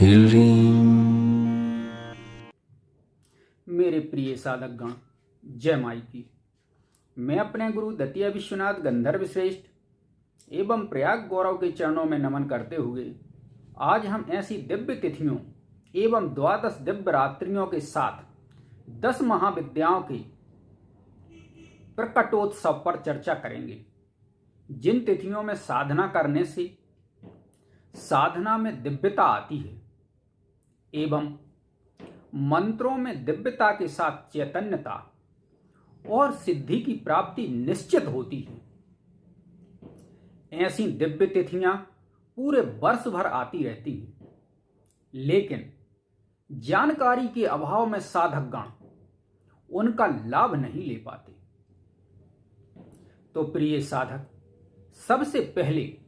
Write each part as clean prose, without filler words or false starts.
मेरे प्रिय साधक गण, जय माई की। मैं अपने गुरु दतिया विश्वनाथ गंधर्व श्रेष्ठ एवं प्रयाग गौरव के चरणों में नमन करते हुए आज हम ऐसी दिव्य तिथियों एवं द्वादश दिव्य रात्रियों के साथ 10 महाविद्याओं के प्रकटोत्सव पर चर्चा करेंगे, जिन तिथियों में साधना करने से साधना में दिव्यता आती है एवं मंत्रों में दिव्यता के साथ चैतन्यता और सिद्धि की प्राप्ति निश्चित होती है। ऐसी दिव्य तिथियां पूरे वर्ष भर आती रहती हैं, लेकिन जानकारी के अभाव में साधकगण उनका लाभ नहीं ले पाते। तो प्रिय साधक, सबसे पहले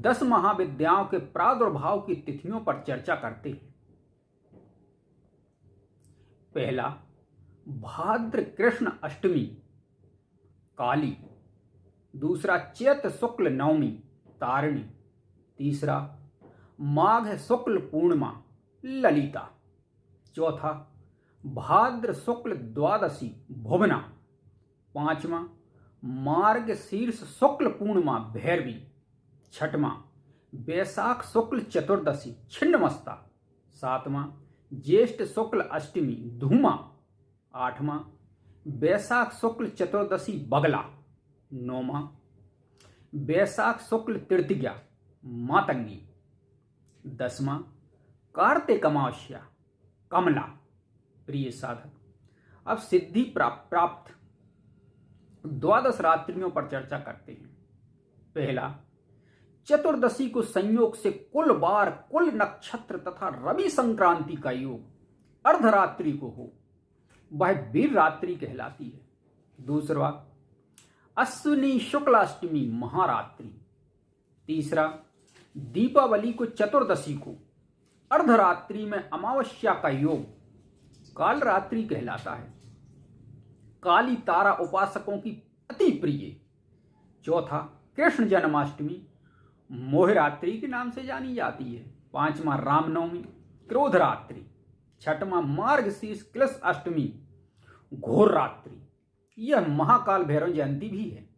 10 महाविद्याओं के प्रादुर्भाव की तिथियों पर चर्चा करते हैं। पहला, भाद्र कृष्ण अष्टमी काली। दूसरा, चैत्र शुक्ल नवमी तारिणी। तीसरा, माघ शुक्ल पूर्णिमा ललिता। चौथा, भाद्र शुक्ल द्वादशी भुवना। पांचवा, मार्ग शीर्ष शुक्ल पूर्णिमा भैरवी। छठवां, बैसाख शुक्ल चतुर्दशी छिन्नमस्ता। सातवां, ज्येष्ठ शुक्ल अष्टमी धूमा। आठवां, बैसाख शुक्ल चतुर्दशी बगला। नौवां, बैसाख शुक्ल तृतीया मातंगी। 10वां, कार्तिक अमावस्या कमला। प्रिय साधक, अब सिद्धि प्राप्त द्वादश रात्रियों पर चर्चा करते हैं। पहला, चतुर्दशी को संयोग से कुल बार, कुल नक्षत्र तथा रवि संक्रांति का योग अर्धरात्रि को हो, वह वीर रात्रि कहलाती है। दूसरा, अश्विनी शुक्लाष्टमी महारात्रि। तीसरा, दीपावली को चतुर्दशी को अर्धरात्रि में अमावस्या का योग काल रात्रि कहलाता है। काली तारा उपासकों की अति प्रिय। चौथा, कृष्ण जन्माष्टमी मोहरात्रि के नाम से जानी जाती है। पांचवा, रामनवमी क्रोध रात्रि। छठवां, मार्गशीर्ष कृष्ण अष्टमी घोर रात्रि। यह महाकाल भैरव जयंती भी है।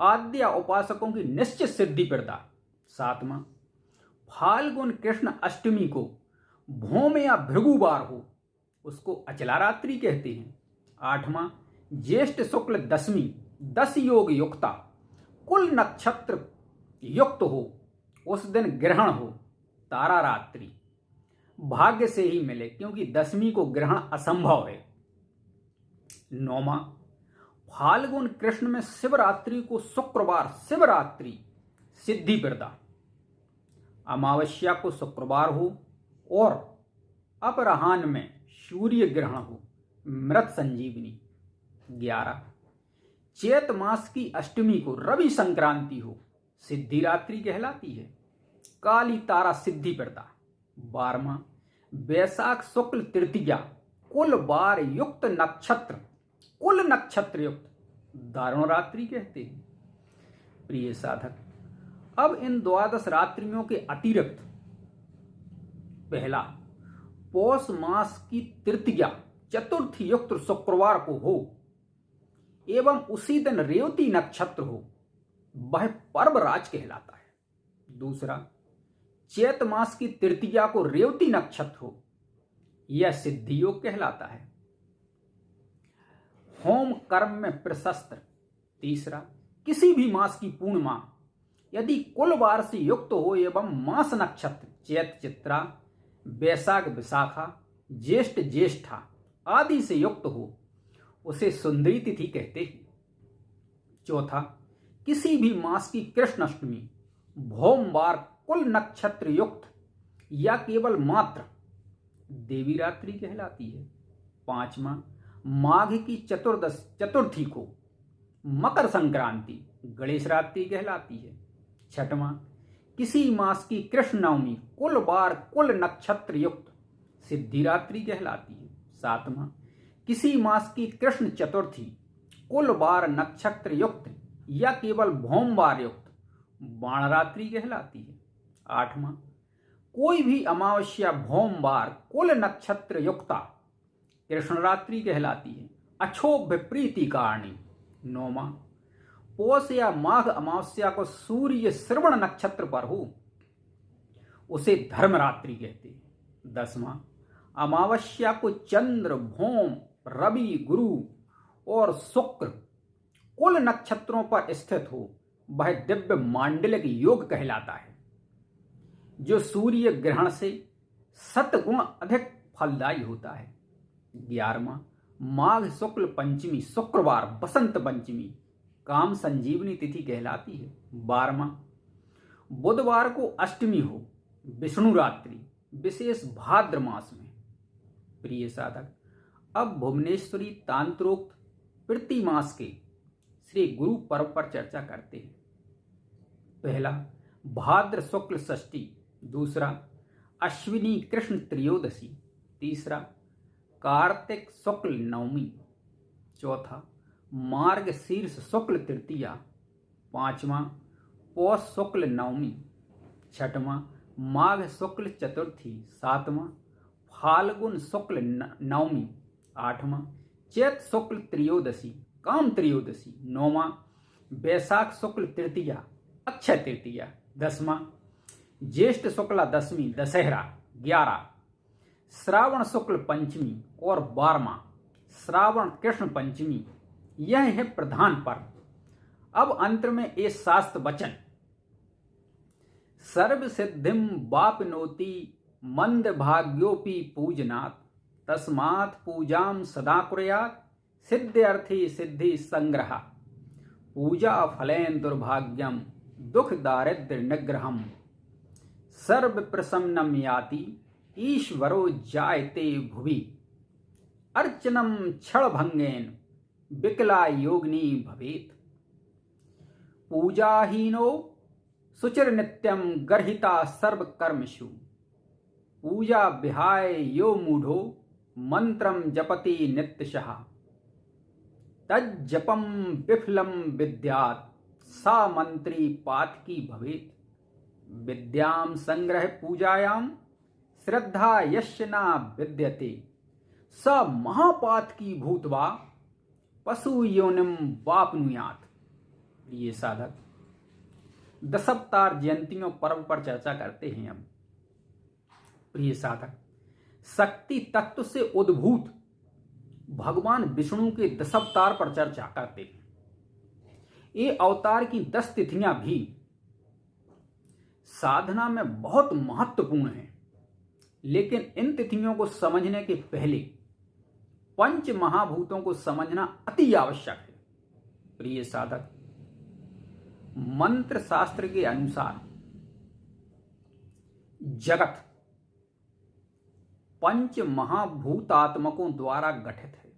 आद्या उपासकों की निश्चित सिद्धि प्रदा। सातवां, फाल्गुन कृष्ण अष्टमी को भौम या भृगुवार हो, उसको अचला रात्रि कहते हैं। आठवां, ज्येष्ठ शुक्ल दशमी 10 योग युक्ता कुल नक्षत्र युक्त हो, उस दिन ग्रहण हो, तारा रात्रि। भाग्य से ही मिले, क्योंकि 10वीं को ग्रहण असंभव है। 9वां, फाल्गुन कृष्ण में शिवरात्रि को शुक्रवार शिवरात्रि सिद्धि प्रदा। अमावस्या को शुक्रवार हो और अपराह्न में सूर्य ग्रहण हो, मृत संजीवनी। 11, चैत मास की अष्टमी को रवि संक्रांति हो, सिद्धि रात्रि कहलाती है। काली तारा सिद्धि प्रदा। 12वां, बैसाख शुक्ल तृतीया कुल बार युक्त नक्षत्र, कुल नक्षत्र युक्त दारुण रात्रि कहते हैं। प्रिय साधक, अब इन द्वादश रात्रियों के अतिरिक्त पहला, पौष मास की तृतीया चतुर्थी युक्त शुक्रवार को हो एवं उसी दिन रेवती नक्षत्र हो, वह पर्वराज कहलाता है। दूसरा, चैत मास की तृतीया को रेवती नक्षत्र हो, यह सिद्धि योग कहलाता है। होम कर्म में प्रशस्त। तीसरा, किसी भी मास की पूर्णिमा यदि कुल वार से युक्त हो एवं मास नक्षत्र चैत चित्रा, बैसाख विशाखा, ज्येष्ठ ज्येष्ठा आदि से युक्त हो, उसे सुंदरी तिथि कहते हैं। चौथा, किसी भी मास की कृष्ण अष्टमी भौमवार कुल नक्षत्र युक्त या केवल मात्र देवी रात्रि कहलाती है। पांचवा, माघ की चतुर्थी को मकर संक्रांति गणेश रात्रि कहलाती है। छठवां, किसी मास की कृष्ण नवमी कुल बार कुल नक्षत्र युक्त सिद्धि रात्रि कहलाती है। सातवां, किसी मास की कृष्ण चतुर्थी कुल बार नक्षत्र युक्त या केवल भौमवार युक्त बाण रात्रि कहलाती है। 8वां, कोई भी अमावस्या भोमवार कुल नक्षत्र युक्ता कृष्ण रात्रि कहलाती है। अक्षोभ्य प्रीति कारणी। 9वां, पौष या माघ अमावस्या को सूर्य श्रवण नक्षत्र पर हो उसे धर्मरात्रि कहते हैं। 10वां, अमावस्या को चंद्र, भौम, रवि, गुरु और शुक्र कुल नक्षत्रों पर स्थित हो वह दिव्य मांडलिक योग कहलाता है, जो सूर्य ग्रहण से 7 गुण अधिक फलदायी होता है। 11वां, माघ शुक्ल पंचमी शुक्रवार बसंत पंचमी काम संजीवनी तिथि कहलाती है। 12वां, बुधवार को अष्टमी हो विष्णु रात्रि विशेष भाद्र मास में। प्रिय साधक, अब भुवनेश्वरी तांत्रोक्त प्रतिमास के श्री गुरु पर्व पर चर्चा करते हैं। पहला, भाद्र शुक्ल षष्ठी। दूसरा, अश्विनी कृष्ण त्रयोदशी। तीसरा, कार्तिक शुक्ल नवमी। चौथा, मार्ग शीर्ष शुक्ल तृतीया। 5वां, पौष शुक्ल नवमी। 6वां, माघ शुक्ल चतुर्थी। 7वां, फाल्गुन शुक्ल नवमी। 8वां, चैत शुक्ल त्रयोदशी काम त्रयोदशी। 9वां, वैशाख शुक्ल तृतीया अक्षय तृतीया। 10वां, ज्येष्ठ शुक्ला दशमी दशहरा। 11, श्रावण शुक्ल पंचमी और 12वां, श्रावण कृष्ण पंचमी। यह है प्रधान पर्व। अब अंत में ये शास्त्र वचन। सर्व सिद्धिम वापनोति मंद भाग्योपि पूजनात् तस्मात् पूजाम सदा कुर्यात् सिद्ध्यर्थी सिद्धि संग्रह। पूजा फलेन दुर्भाग्यम दुख दारिद्र्य निग्रहम सर्व प्रसन्नम याति ईश्वरो जायते भुवि अर्चनम क्षण भंगेन विकला योगिनी भवेत। पूजाहीनो सुचिर नित्यम गर्हिता सर्व कर्मसु पूजा विहाय यो मूढ़ो मंत्रम जपति नित्यशः तज्जपम विफलम विद्यात् सा मंत्री पातकी भवेत। विद्याम संग्रह पूजायाम श्रद्धा यस्य न विद्यते स महापातकी भूतवा पशु योनिम वापनुयात। ये साधक दशावतार जयंतियों पर्व पर चर्चा करते हैं। अब प्रिय साधक, शक्ति तत्व से उद्भूत भगवान विष्णु के दशावतार पर चर्चा करते हैं। ये अवतार की 10 तिथियां भी साधना में बहुत महत्वपूर्ण हैं, लेकिन इन तिथियों को समझने के पहले पंच महाभूतों को समझना अति आवश्यक है। प्रिय साधक, मंत्र शास्त्र के अनुसार जगत पंच महाभूतात्मकों द्वारा गठित है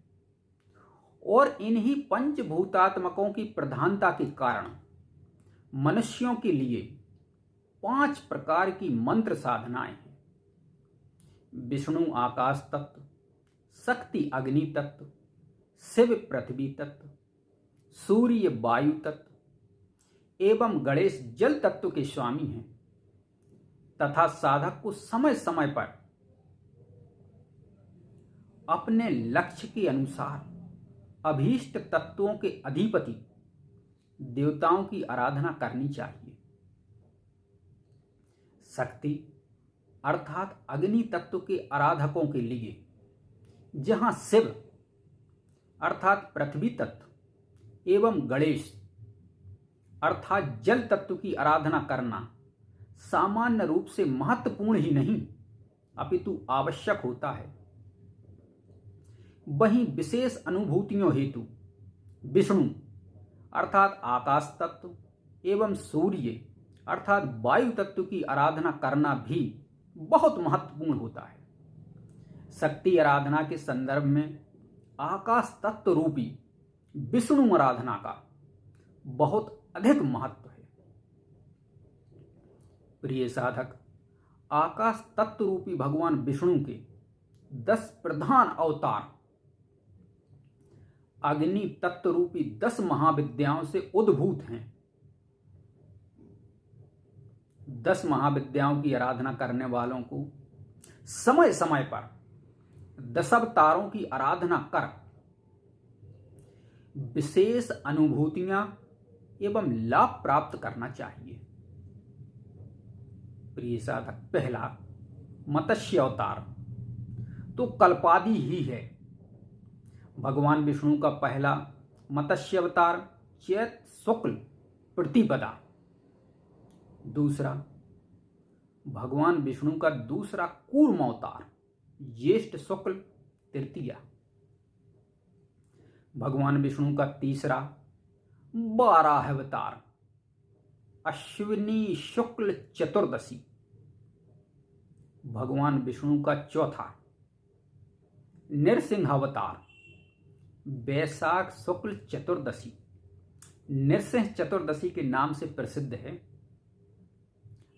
और इन्हीं पंचभूतात्मकों की प्रधानता के कारण मनुष्यों के लिए 5 प्रकार की मंत्र साधनाएं हैं। विष्णु आकाश तत्व, शक्ति अग्नि तत्व, शिव पृथ्वी तत्व, सूर्य वायु तत्व एवं गणेश जल तत्व के स्वामी हैं तथा साधक को समय समय पर अपने लक्ष्य के अनुसार अभीष्ट तत्वों के अधिपति देवताओं की आराधना करनी चाहिए। शक्ति अर्थात अग्नि तत्व के आराधकों के लिए जहां शिव अर्थात पृथ्वी तत्व एवं गणेश अर्थात जल तत्व की आराधना करना सामान्य रूप से महत्वपूर्ण ही नहीं अपितु आवश्यक होता है, वहीं विशेष अनुभूतियों हेतु विष्णु अर्थात आकाश तत्व एवं सूर्य अर्थात वायु तत्व की आराधना करना भी बहुत महत्वपूर्ण होता है। शक्ति आराधना के संदर्भ में आकाश तत्व रूपी विष्णु आराधना का बहुत अधिक महत्व है। प्रिय साधक, आकाश तत्व रूपी भगवान विष्णु के 10 प्रधान अवतार अग्नि तत्व रूपी 10 महाविद्याओं से उद्भूत हैं। 10 महाविद्याओं की आराधना करने वालों को समय समय पर दशावतारों की आराधना कर विशेष अनुभूतियां एवं लाभ प्राप्त करना चाहिए। प्रिय साधक, पहला मत्स्य अवतार तो कल्पादि ही है। भगवान विष्णु का पहला मत्स्य अवतार चैत शुक्ल प्रतिपदा, दूसरा भगवान विष्णु का दूसरा कूर्म अवतार ज्येष्ठ शुक्ल तृतीया, भगवान विष्णु का तीसरा बाराह अवतार अश्विनी शुक्ल चतुर्दशी, भगवान विष्णु का चौथा नृसिंह अवतार वैशाख शुक्ल चतुर्दशी, नृसिंह चतुर्दशी के नाम से प्रसिद्ध है।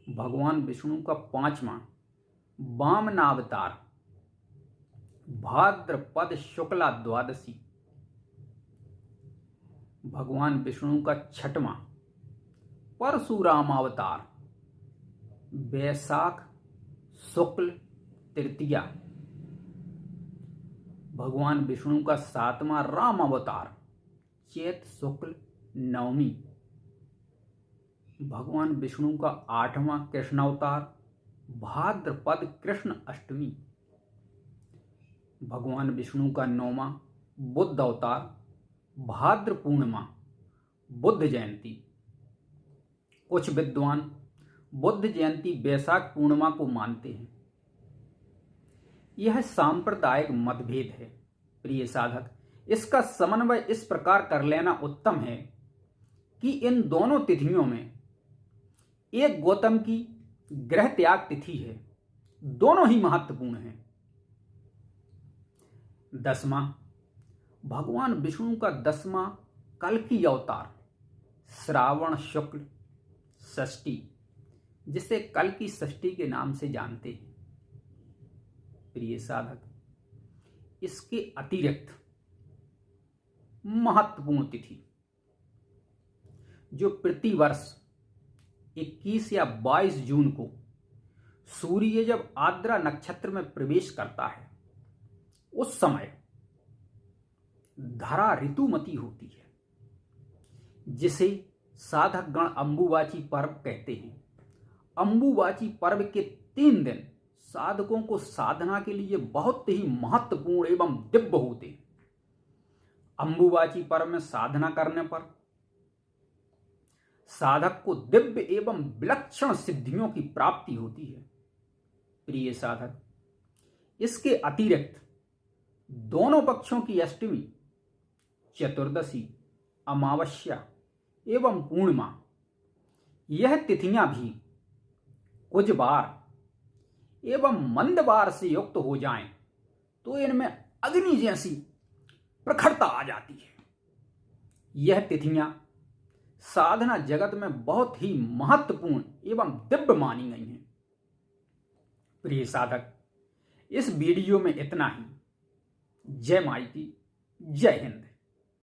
भगवान विष्णु का पांचवा वामनावतार भाद्रपद शुक्ला द्वादशी, भगवान विष्णु का छठवां परशुराम अवतार वैशाख शुक्ल तृतीया, भगवान विष्णु का सातवां राम अवतार चैत शुक्ल नवमी, भगवान विष्णु का आठवां कृष्ण अवतार भाद्रपद कृष्ण अष्टमी, भगवान विष्णु का नौवां बुद्ध अवतार भाद्र पूर्णिमा बुद्ध जयंती। कुछ विद्वान बुद्ध जयंती वैशाख पूर्णिमा को मानते हैं। यह सांप्रदायिक मतभेद है। प्रिय साधक, इसका समन्वय इस प्रकार कर लेना उत्तम है कि इन दोनों तिथियों में एक गौतम की ग्रह त्याग तिथि है, दोनों ही महत्वपूर्ण हैं। 10वां भगवान विष्णु का 10वां कल्कि अवतार श्रावण शुक्ल षष्ठी, जिसे कल्कि षष्ठी के नाम से जानते हैं। प्रिय साधक, इसके अतिरिक्त महत्वपूर्ण तिथि जो प्रतिवर्ष 21 या 22 जून को सूर्य जब आर्द्रा नक्षत्र में प्रवेश करता है, उस समय धरा ऋतुमती होती है, जिसे साधक गण अंबुबाची पर्व कहते हैं। अंबुबाची पर्व के 3 दिन साधकों को साधना के लिए बहुत ही महत्वपूर्ण एवं दिव्य होते हैं। अंबुबाची पर्व में साधना करने पर साधक को दिव्य एवं विलक्षण सिद्धियों की प्राप्ति होती है। प्रिय साधक, इसके अतिरिक्त दोनों पक्षों की अष्टमी, चतुर्दशी, अमावस्या एवं पूर्णिमा, यह तिथियां भी कुछ बार एवं मंदवार से युक्त हो जाएं तो इनमें अग्नि जैसी प्रखरता आ जाती है। यह तिथियां साधना जगत में बहुत ही महत्वपूर्ण एवं दिव्य मानी गई हैं। प्रिय साधक, इस वीडियो में इतना ही। जय माई की, जय हिंद।